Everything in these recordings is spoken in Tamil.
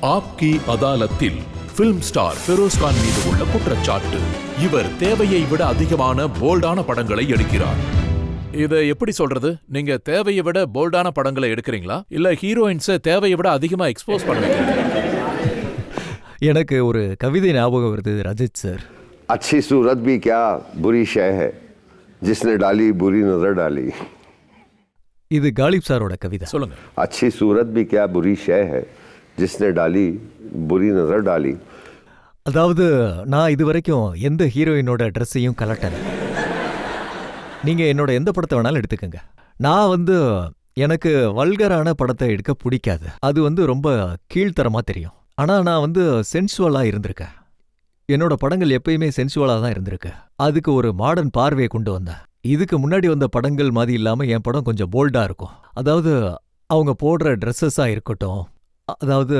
ஆப்கி அதாலத்தில் பிலிம் ஸ்டார் ஃபெரோஸ் கான் மீது உள்ள குற்றச்சாட்டு. இவர் தேவையை விட அதிகமான போல்டான படங்களை எடுக்கிறார். இதை எப்படி சொல்றது? நீங்க தேவையை விட போல்டான படங்களை எடுக்கிறீங்களா, இல்ல ஹீரோயின்ஸை தேவையை விட அதிகமா எக்ஸ்போஸ் பண்ண வைக்கிறீங்களா? எனக்கு ஒரு கவிதை ஞாபகம் வருது ரஜித் சார். अच्छी सूरत भी क्या बुरी शय है जिसने डाली बुरी नजर डाली. இது காலிப் சாரோட கவிதை. சொல்லுங்க. अच्छी सूरत भी क्या बुरी शय है जिसने डाली बुरी नजर डाली. அதாவது நான் இது வரைக்கும் எந்த ஹீரோயினோட ட்ரெஸ்ஸையும் கலட்டல. நீங்க என்னோட எந்த படத்தை வேணாலும் எடுத்துக்கங்க. நான் எனக்கு வல்கரான படத்தை எடுக்க பிடிக்காது. அது ரொம்ப கீழ்த்தரமா தெரியும். ஆனா நான் சென்சுவலா இருந்திருக்கேன். என்னோட படங்கள் எப்பயுமே சென்சுவலா தான் இருந்திருக்கு. அதுக்கு ஒரு மாடர்ன் பார்வையை கொண்டு வந்தேன். இதுக்கு முன்னாடி வந்த படங்கள் மாதிரி இல்லாம என் படம் கொஞ்சம் போல்டா இருக்கும். அதாவது அவங்க போடுற ட்ரெஸ்ஸஸா இருக்கட்டும், அதாவது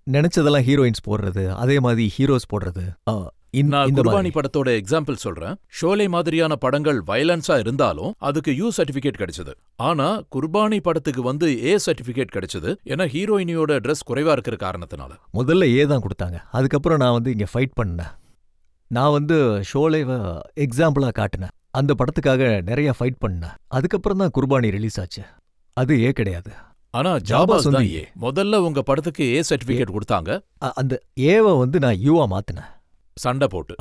நினைச்சதெல்லாம் ஹீரோயின்ஸ் போடுறது, அதே மாதிரி ஹீரோஸ் போடுறது. நான் குர்பானி படத்தோட எக்ஸாம்பிள் சொல்றேன். ஷோலே மாதிரியான படங்கள் வயலன்ஸா இருந்தாலும் அதுக்கு யூ சர்டிபிகேட் கிடைச்சது. ஆனா குர்பானி படத்துக்கு ஏ சர்டிபிகேட் கிடைச்சது. ஏன்னா ஹீரோயினியோட ட்ரெஸ் குறைவா இருக்கிற காரணத்தினால. முதல்ல ஏ தான் கொடுத்தாங்க. அதுக்கப்புறம் நான் இங்க ஃபைட் பண்ணேன். நான் ஷோலேவை எக்ஸாம்பிளா காட்டினேன். அந்த படத்துக்காக நிறைய ஃபைட் பண்ணேன். அதுக்கப்புறம் தான் குர்பானி ரிலீஸ் ஆச்சு. அது ஏ கிடையாது. ஆனா ஜாபாஸ் தான் ஏ. முதல்ல உங்க படத்துக்கு ஏ சர்டிபிகேட் கொடுத்தாங்க. அந்த ஏவை நான் யூவா மாத்தினேன். சண்டை போட்டு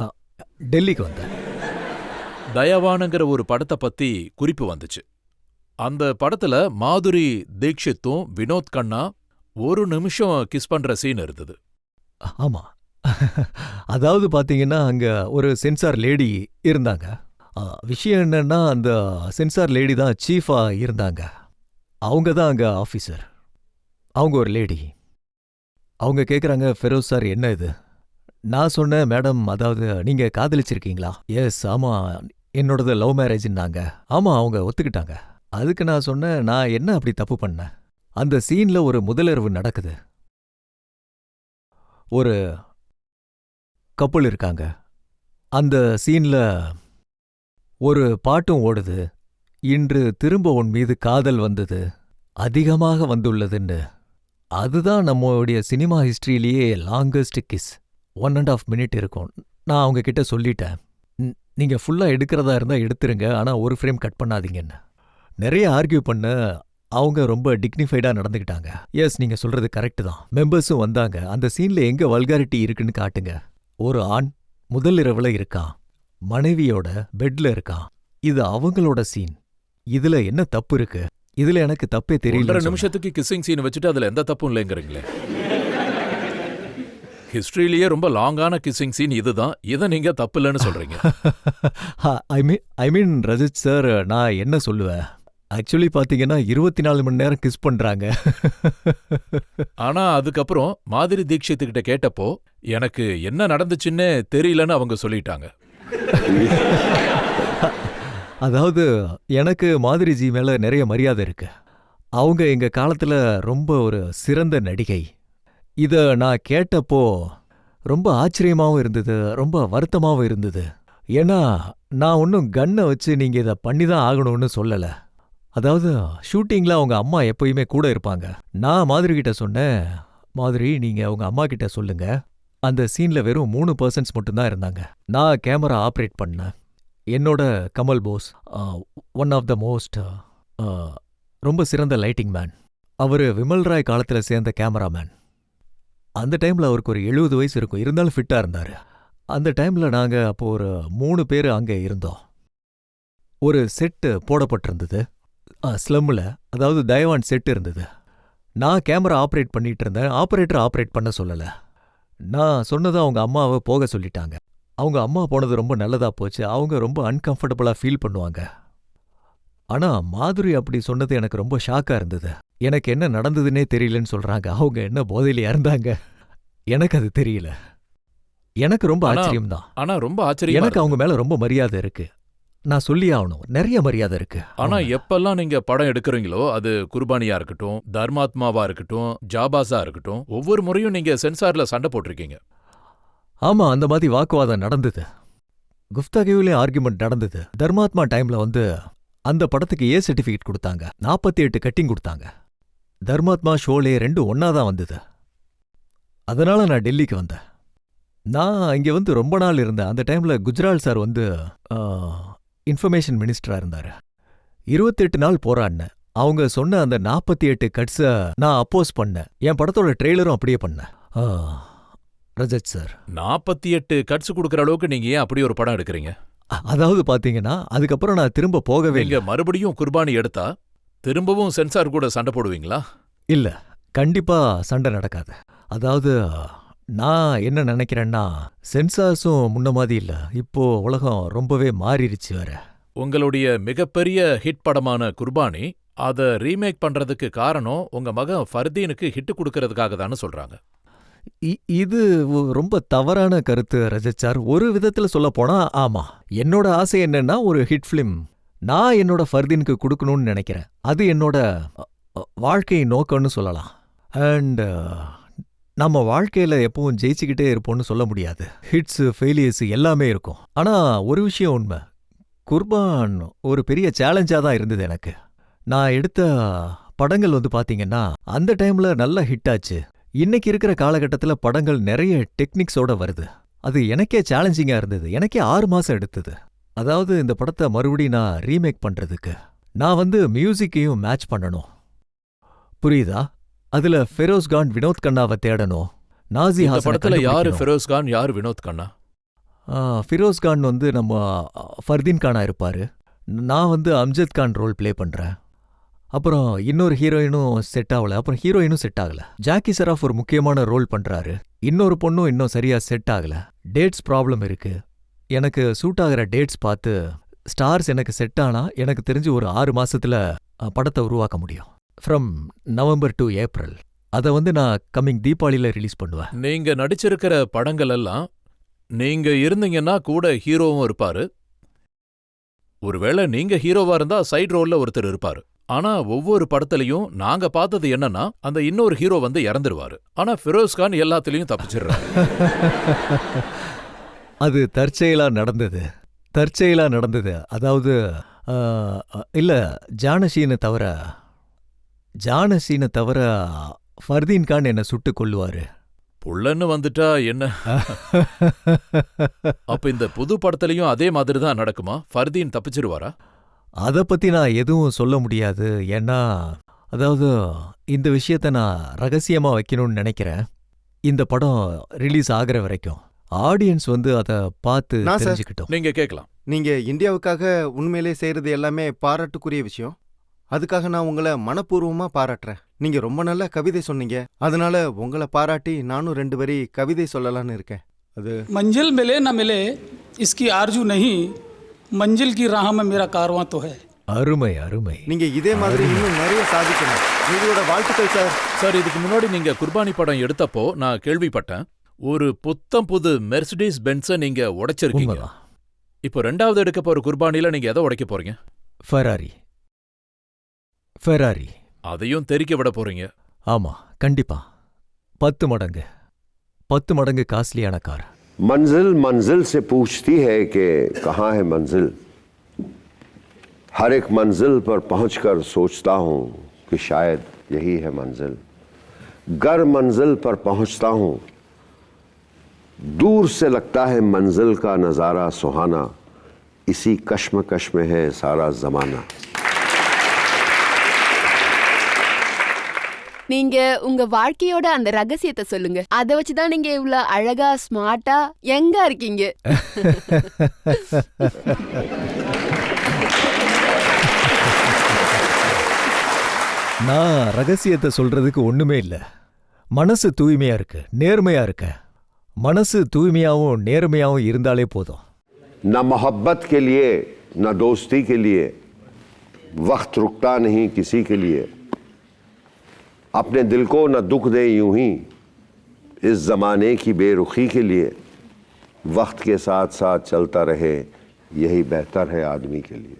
டெல்லிக்கு வந்தேன். தயாவானுங்கிற ஒரு படத்தை பத்தி குறிப்பு வந்துச்சு. அந்த படத்துல மாதுரி தீக்ஷித்தும் வினோத் கண்ணா ஒரு நிமிஷம் கிஸ் பண்ற சீன் இருந்தது. ஆமா, அதாவது பாத்தீங்கன்னா அங்க ஒரு சென்சார் லேடி இருந்தாங்க. விஷயம் என்னன்னா அந்த சென்சார் லேடி தான் சீஃபா இருந்தாங்க. அவங்க தான் அங்க ஆஃபீஸர். அவங்க ஒரு லேடி. அவங்க கேக்குறாங்க, ஃபெரோஸ் சார் என்ன இது? நான் சொன்னேன், மேடம், அதாவது நீங்க காதலிச்சிருக்கீங்களா? எஸ், ஆமா, என்னோடது லவ் மேரேஜ்னாங்க. ஆமா, அவங்க ஒத்துக்கிட்டாங்க. அதுக்கு நான் சொன்னேன், நான் என்ன அப்படி தப்பு பண்ணேன்? அந்த சீன்ல ஒரு முதலிரவு நடக்குது. ஒரு கப்புள் இருக்காங்க. அந்த சீன்ல ஒரு பாட்டும் ஓடுது. இன்று திரும்ப உன் மீது காதல் வந்தது, அதிகமாக வந்துள்ளதுன்னு. அதுதான் நம்மளுடைய சினிமா ஹிஸ்டரியிலேயே லாங்கஸ்ட் கிஸ். 1.5 minute இருக்கும். நான் அவங்க கிட்ட சொல்லிட்டேன், நீங்க ஃபுல்லா எடுக்கிறதா இருந்தா எடுத்துருங்க, ஆனா ஒரு ஃப்ரேம் கட் பண்ணாதீங்கன்னு. நிறைய ஆர்கியூ பண்ண அவங்க ரொம்ப டிக்னிஃபைடா நடந்துக்கிட்டாங்க. எஸ், நீங்க சொல்றது கரெக்ட் தான். மெம்பர்ஸும் வந்தாங்க. அந்த சீன்ல எங்க வல்காரிட்டி இருக்குன்னு காட்டுங்க. ஒரு ஆண் முதல் இரவுல இருக்கான், மனைவியோட பெட்ல இருக்கான். இது அவங்களோட சீன். இதுல என்ன தப்பு இருக்கு? இதுல எனக்கு தப்பே தெரியல. 1.5 நிமிஷத்துக்கு கிஸ்ஸிங் சீன் வச்சுட்டு அதுல எந்த தப்பும் இல்லைங்கிறீங்களே. ஹிஸ்டரியிலேயே ரொம்ப லாங்கான கிஸ்ஸிங் சீன் இதுதான். இதை நீங்க தப்பு இல்லைன்னு சொல்றீங்க. ஐ மீன் ரஜித் சார், நான் என்ன சொல்லுவேன், ஆக்சுவலி பாத்தீங்கன்னா 24 மணி நேரம் கிஸ் பண்றாங்க. ஆனா அதுக்கப்புறம் மாதுரி தீக்ஷித் கிட்ட கேட்டப்போ எனக்கு என்ன நடந்துச்சுன்னு தெரியலன்னு அவங்க சொல்லிட்டாங்க. அதாவது எனக்கு மாதுரிஜி மேல நிறைய மரியாதை இருக்கு. அவங்க எங்க காலத்துல ரொம்ப ஒரு சிறந்த நடிகை. இத நான் கேட்டப்போ ரொம்ப ஆச்சரியமாவும் இருந்தது, ரொம்ப வருத்தமாவும் இருந்தது. ஏன்னா நான் ஒன்னும் கன்னை வச்சு நீங்க இதை பண்ணிதான் ஆகணும்னு சொல்லல. அதாவது ஷூட்டிங்ல அவங்க அம்மா எப்பயுமே கூட இருப்பாங்க. நான் மாதுரி கிட்ட சொன்னேன், மாதுரி, நீங்க உங்க அம்மா கிட்ட சொல்லுங்க, அந்த சீன்ல வெறும் 3% மட்டும்தான் இருந்தாங்க. நான் கேமரா ஆப்ரேட் பண்ணேன். என்னோட Kamal Bose, one of the most ரொம்ப சிறந்த லைட்டிங் மேன். அவரு விமல் ராய் காலத்துல சேர்ந்த கேமராமேன். அந்த டைம்ல அவருக்கு ஒரு 70 வயசு இருக்கும். இருந்தாலும் ஃபிட்டா இருந்தாரு. அந்த டைம்ல நாங்க அப்போ ஒரு 3 பேர் அங்க இருந்தோம். ஒரு செட்டு போடப்பட்டிருந்தது ஸ்லம்ல. அதாவது தயவான் செட் இருந்தது. நான் கேமரா ஆப்ரேட் பண்ணிட்டு இருந்தேன். ஆப்ரேட்டர் ஆப்ரேட் பண்ண சொல்லல. நான் சொன்னதை அவங்க அம்மாவை போக சொல்லிட்டாங்க. அவங்க அம்மா போனது ரொம்ப நல்லதா போச்சு. அவங்க ரொம்ப அன்கம்ஃபர்டபுளா ஃபீல் பண்ணுவாங்க. ஆனா மாதுரி அப்படி சொன்னது எனக்கு ரொம்ப ஷாக்கா இருந்தது. எனக்கு என்ன நடந்ததுன்னே தெரியலன்னு சொல்றாங்க. அவங்க என்ன போதையில இருந்தாங்க, எனக்கு அது தெரியல. எனக்கு ரொம்ப ஆச்சரியம் தான். ஆனா ரொம்ப ஆச்சரியம். எனக்கு அவங்க மேல ரொம்ப மரியாதை இருக்கு. நான் சொல்லி ஆகணும், நிறைய மரியாதை இருக்கு. ஆனா எப்பெல்லாம் நீங்க படம் எடுக்கிறீங்களோ, அது குர்பானியா இருக்கட்டும், தர்மாத்மாவா இருக்கட்டும், ஜாபாஸா இருக்கட்டும், ஒவ்வொரு முறையும் நீங்க சென்சார்ல சண்டை போட்டிருக்கீங்க. ஆமா, அந்த மாதிரி வாக்குவாதம் நடந்தது. குஃப்தாகிவிலே ஆர்குமெண்ட் நடந்தது. தர்மாத்மா டைம்ல அந்த படத்துக்கு ஏ சர்டிபிகேட் கொடுத்தாங்க. 48 கட்டிங் கொடுத்தாங்க. தர்மாத்மா ஷோலே 2 ஒன்னாதான் வந்தது. அதனால நான் டெல்லிக்கு வந்தேன். நான் இங்க வந்து ரொம்ப நாள் இருந்தேன். அந்த டைம்ல குஜ்ரால் சார் வந்து இன்ஃபர்மேஷன் மினிஸ்டரா இருந்தாரு. 28 நாள் போராடினேன். அவங்க சொன்ன அந்த 48 கட்ஸ நான் அப்போஸ் பண்ணேன். என் படத்தோட ட்ரெய்லரும் அப்படியே பண்ணேன். ரஜத் சார், 48 கட்ஸ் கொடுக்கற அளவுக்கு நீங்க ஏன் அப்படி ஒரு படம் எடுக்கிறீங்க? அதாவது பாத்தீங்கன்னா அதுக்கப்புறம் நான் திரும்ப போகவே நீங்க இல்லை. மறுபடியும் குர்பானி எடுத்தா திரும்பவும் சென்சார் கூட சண்டை போடுவீங்களா? இல்ல, கண்டிப்பா சண்டை நடக்காது. அதாவது நான் என்ன நினைக்கிறேன்னா, சென்சார்ஸும் முன்ன மாதிரி இல்ல. இப்போ உலகம் ரொம்பவே மாறிடுச்சு வேற. உங்களுடைய மிகப்பெரிய ஹிட் படமான குர்பானி அத ரீமேக் பண்றதுக்கு காரணம் உங்க மகன் ஃபர்தீனுக்கு ஹிட் கொடுக்கறதுக்காக தானே சொல்றாங்க. இது ரொம்ப தவறான கருத்து ரஜத் சார். ஒரு விதத்துல சொல்ல போனா ஆமா, என்னோட ஆசை என்னன்னா ஒரு ஹிட் ஃபிலிம் நான் என்னோட ஃபர்தீனுக்கு கொடுக்கணும்னு நினைக்கிறேன். அது என்னோட வாழ்க்கை நோக்கம்னு சொல்லலாம். அண்ட் நம்ம வாழ்க்கையில எப்பவும் ஜெயிச்சுக்கிட்டே இருப்போம்னு சொல்ல முடியாது. ஹிட்ஸ் ஃபெயிலியர்ஸ் எல்லாமே இருக்கும். ஆனா ஒரு விஷயம் உண்மை, குர்பான் ஒரு பெரிய சேலஞ்சா தான் இருந்தது எனக்கு. நான் எடுத்த படங்கள் வந்து பாத்தீங்கன்னா அந்த டைம்ல நல்ல ஹிட் ஆச்சு. இன்னைக்கு இருக்கிற காலகட்டத்துல படங்கள் நிறைய டெக்னிக்ஸோட வருது. அது எனக்கே சேலஞ்சிங்கா இருந்தது. எனக்கே 6 மாசம் எடுத்தது. அதாவது இந்த படத்தை மறுபடியும் நான் ரீமேக் பண்றதுக்கு நான் வந்து மியூசிக்கையும் மேட்ச் பண்ணணும். புரியுதா? அதுல ஃபெரோஸ் கான் வினோத் கண்ணாவை தேடணும். நாசி இந்த ஹாசனை படத்துல யாரு கண்டுபிடிக்கணும். ஃபெரோஸ் கான், யாரு வினோத் கண்ணா? ஃபிரோஸ் கான் வந்து நம்ம ஃபர்தீன் கானா இருப்பாரு. நான் வந்து அம்ஜத் கான் ரோல் ப்ளே பண்றேன். அப்புறம் இன்னொரு ஹீரோயினும் செட் ஆகல. அப்புறம் ஹீரோயினும் செட் ஆகல. ஜாக்கி சராஃப் ஒரு முக்கியமான ரோல் பண்றாரு. இன்னொரு பொண்ணும் இன்னும் சரியா செட் ஆகல. டேட்ஸ் ப்ராப்ளம் இருக்கு. எனக்கு சூட் ஆகிற டேட்ஸ் பார்த்து ஸ்டார்ஸ் எனக்கு செட் ஆனா எனக்கு தெரிஞ்சு ஒரு 6 மாசத்துல படத்தை உருவாக்க முடியும். From November to April. அதை வந்து நான் கம்மிங் தீபாவளியில ரிலீஸ் பண்ணுவேன். நீங்க நடிச்சிருக்கிற படங்கள் எல்லாம் நீங்க இருந்தீங்கன்னா கூட ஹீரோவும் இருப்பாரு. ஒருவேளை நீங்க ஹீரோவா இருந்தா சைடு ரோல்ல ஒருத்தர் இருப்பாரு. ஆனா ஒவ்வொரு படத்துலயும் நாங்க பார்த்தது என்னன்னா அந்த இன்னொரு ஹீரோ வந்து இறந்துருவாரு. ஆனா ஃபெரோஸ் கான் எல்லாத்துலயும் தப்பிச்சிடுறாரு. அது தற்செயலா நடந்தது. அதாவது இல்ல, ஜானஷீனை தவிர ஃபர்தீன் கான் என்ன சுட்டு கொல்லுவாரு. புள்ளன்னு வந்துட்டா என்ன? அப்ப இந்த புது படத்துலயும் அதே மாதிரி தான் நடக்குமா? ஃபர்தீன் தப்பிச்சிருவாரா? அத பத்தி நான் எதுவும் சொல்ல முடியாது. ஏன்னா அதாவது இந்த விஷயத்த நான் ரகசியமா வைக்கணும்னு நினைக்கிறேன். இந்த படம் ரிலீஸ் ஆகிற வரைக்கும் ஆடியன்ஸ் வந்து அதை பார்த்து தெரிஞ்சுக்கிட்டோம். நீங்க கேட்கலாம். நீங்க இந்தியாவுக்காக உண்மையிலே செய்யறது எல்லாமே பாராட்டுக்குரிய விஷயம். அதுக்காக நான் உங்களை மனப்பூர்வமா பாராட்டுறேன். நீங்க ரொம்ப நல்ல கவிதை சொன்னீங்க. அதனால உங்களை பாராட்டி நானும் 2 வரி கவிதை சொல்லலான்னு இருக்கேன். அது मंजिल मिले न मिले इसकी आरजू नहीं, मंजिल की राह में मेरा कारवां तो है. அருமை. நீங்க இதே மாதிரி இன்னும் நிறைய சாதிக்கணும். உங்களோட வாழ்த்துக்கள் சார். சார், இதுக்கு முன்னாடி நீங்க குர்பானி படம் எடுத்தப்போ நான் கேள்விப்பட்டேன், ஒரு புத்தம் புது மெர்சிடிஸ் பென்ஸை நீங்க உடைச்சிருக்கீங்க. உண்மைதான். இப்போ 2வது எடுக்க போற குர்பானில நீங்க எதை உடைக்க போறீங்க? ஃபெராரி. அதையும் தெரிக்க விட போறீங்க. ஆமா, கண்டிப்பா 10 மடங்கு காஸ்ட்லியான கார். मंजिल मंजिल से पूछती है कि कहाँ है मंजिल। हर एक मंजिल पर पहुंचकर सोचता हूँ कि शायद यही है मंजिल। गर मंजिल पर पहुंचता हूँ, दूर से लगता है मंजिल का नज़ारा सुहाना, इसी कश्मकश में है सारा ज़माना। நீங்க உங்க வாழ்க்கையோட அந்த ரகசியத்தை சொல்லுங்க. அதை வச்சுதான் நீங்க இவ்வளவு அழகா, ஸ்மார்ட்டா, யங்கா இருக்கீங்க. நான் ரகசியத்தை சொல்றதுக்கு ஒண்ணுமே இல்ல. மனசு தூய்மையா இருக்கு, நேர்மையா இருக்க. மனசு தூய்மையாவும் நேர்மையாவும் இருந்தாலே போதும். न मोहब्बत के लिए न दोस्ती के लिए वक्त रुकता नहीं किसी के लिए। अपने दिल को न दुख दे यूं ही इस जमाने की बेरुखी के लिए। वक्त के साथ साथ चलता रहे यही बेहतर है आदमी के लिए।